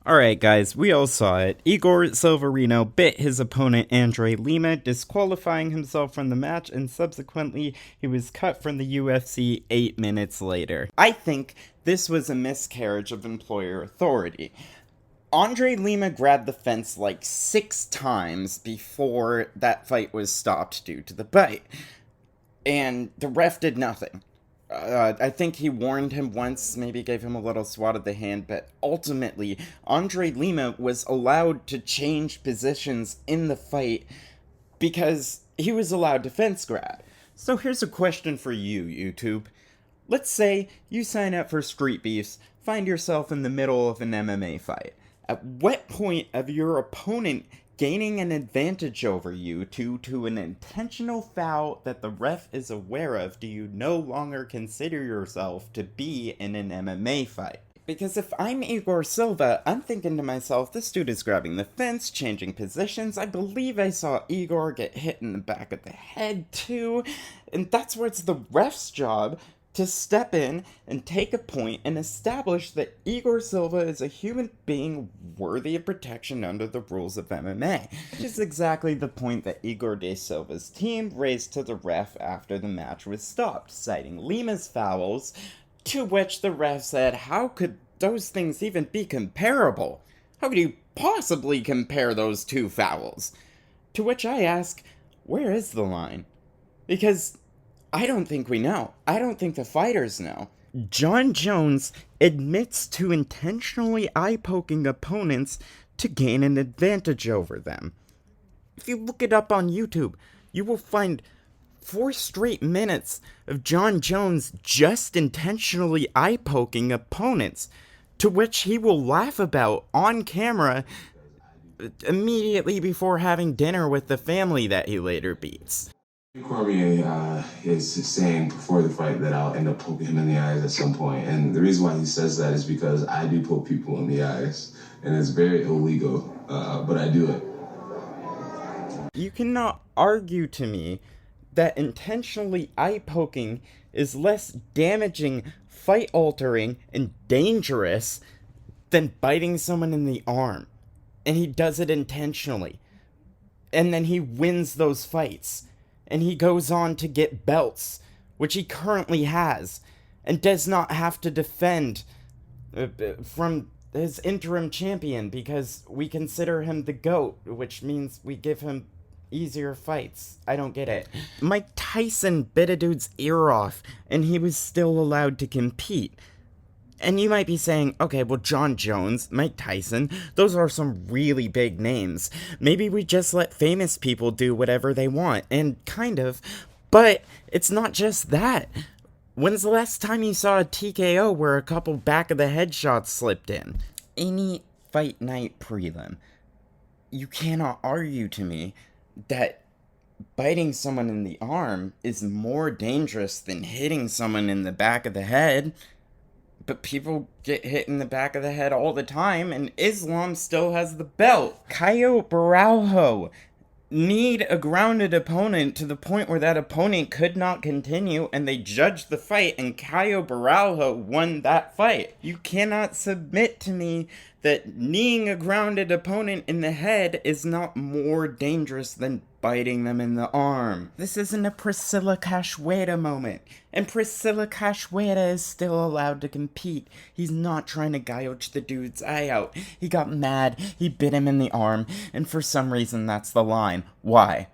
Alright guys, we all saw it. Igor Severino bit his opponent Andre Lima, disqualifying himself from the match, and subsequently he was cut from the UFC 8 minutes later. I think this was a miscarriage of employer authority. Andre Lima grabbed the fence like 6 times before that fight was stopped due to the bite, and the ref did nothing. I think he warned him once, maybe gave him a little swat of the hand, but ultimately, Andre Lima was allowed to change positions in the fight because he was allowed to fence grab. So here's a question for you, YouTube. Let's say you sign up for Street Beefs, find yourself in the middle of an MMA fight. At what point of your opponent gaining an advantage over you due to an intentional foul that the ref is aware of do you no longer consider yourself to be in an MMA fight? Because if I'm Igor Silva, I'm thinking to myself, this dude is grabbing the fence, changing positions. I believe I saw Igor get hit in the back of the head too, and that's where it's the ref's job to step in and take a point and establish that Igor Silva is a human being worthy of protection under the rules of MMA. Which is exactly the point that Igor de Silva's team raised to the ref after the match was stopped, citing Lima's fouls, to which the ref said, how could those things even be comparable? How could you possibly compare those two fouls? To which I ask, where is the line? Because I don't think we know. I don't think the fighters know. Jon Jones admits to intentionally eye-poking opponents to gain an advantage over them. If you look it up on YouTube, you will find 4 straight minutes of Jon Jones just intentionally eye-poking opponents, to which he will laugh about on camera immediately before having dinner with the family that he later beats. Cormier is saying before the fight that I'll end up poking him in the eyes at some point, and the reason why he says that is because I do poke people in the eyes, and it's very illegal, but I do it. You cannot argue to me that intentionally eye-poking is less damaging, fight-altering, and dangerous than biting someone in the arm. And he does it intentionally. And then he wins those fights. And he goes on to get belts, which he currently has, and does not have to defend from his interim champion because we consider him the GOAT, which means we give him easier fights. I don't get it. Mike Tyson bit a dude's ear off, and he was still allowed to compete. And you might be saying, okay, well, Jon Jones, Mike Tyson, those are some really big names. Maybe we just let famous people do whatever they want, and kind of. But it's not just that. When's the last time you saw a TKO where a couple back of the head shots slipped in? Any fight night prelim, you cannot argue to me that biting someone in the arm is more dangerous than hitting someone in the back of the head. But people get hit in the back of the head all the time, and Islam still has the belt. Caio Baralho need a grounded opponent to the point where that opponent could not continue, and they judged the fight, and Caio Baralho won that fight. You cannot submit to me that kneeing a grounded opponent in the head is not more dangerous than biting them in the arm. This isn't a Priscilla Cachoeira moment, and Priscilla Cachoeira is still allowed to compete. He's not trying to gouge the dude's eye out. He got mad, he bit him in the arm, and for some reason that's the line. Why?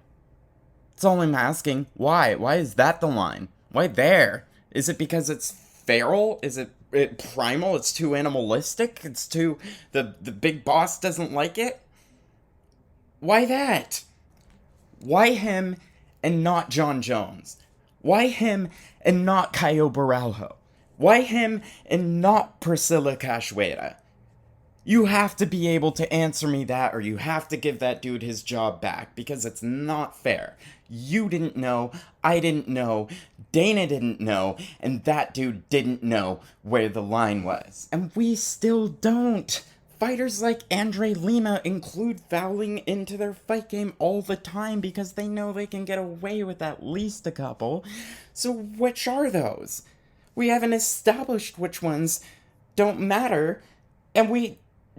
That's all I'm asking. Why? Why is that the line? Why there? Is it because it's feral? Is it primal? It's too animalistic? It's too... The big boss doesn't like it? Why that? Why him and not Jon Jones? Why him and not Caio Baralho? Why him and not Priscilla Cachoeira? You have to be able to answer me that, or you have to give that dude his job back, because it's not fair. You didn't know, I didn't know, Dana didn't know, and that dude didn't know where the line was. And we still don't. Fighters like Andre Lima include fouling into their fight game all the time because they know they can get away with at least a couple. So which are those? We haven't established which ones don't matter, and we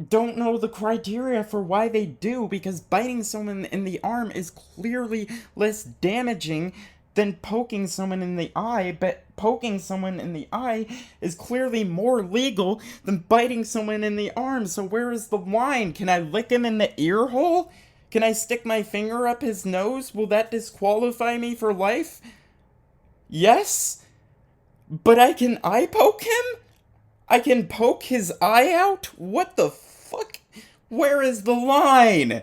don't know the criteria for why they do, because biting someone in the arm is clearly less damaging than poking someone in the eye, but poking someone in the eye is clearly more legal than biting someone in the arm. So where is the line? Can I lick him in the ear hole? Can I stick my finger up his nose? Will that disqualify me for life? Yes? But I can eye poke him? I can poke his eye out? What the fuck? Where is the line?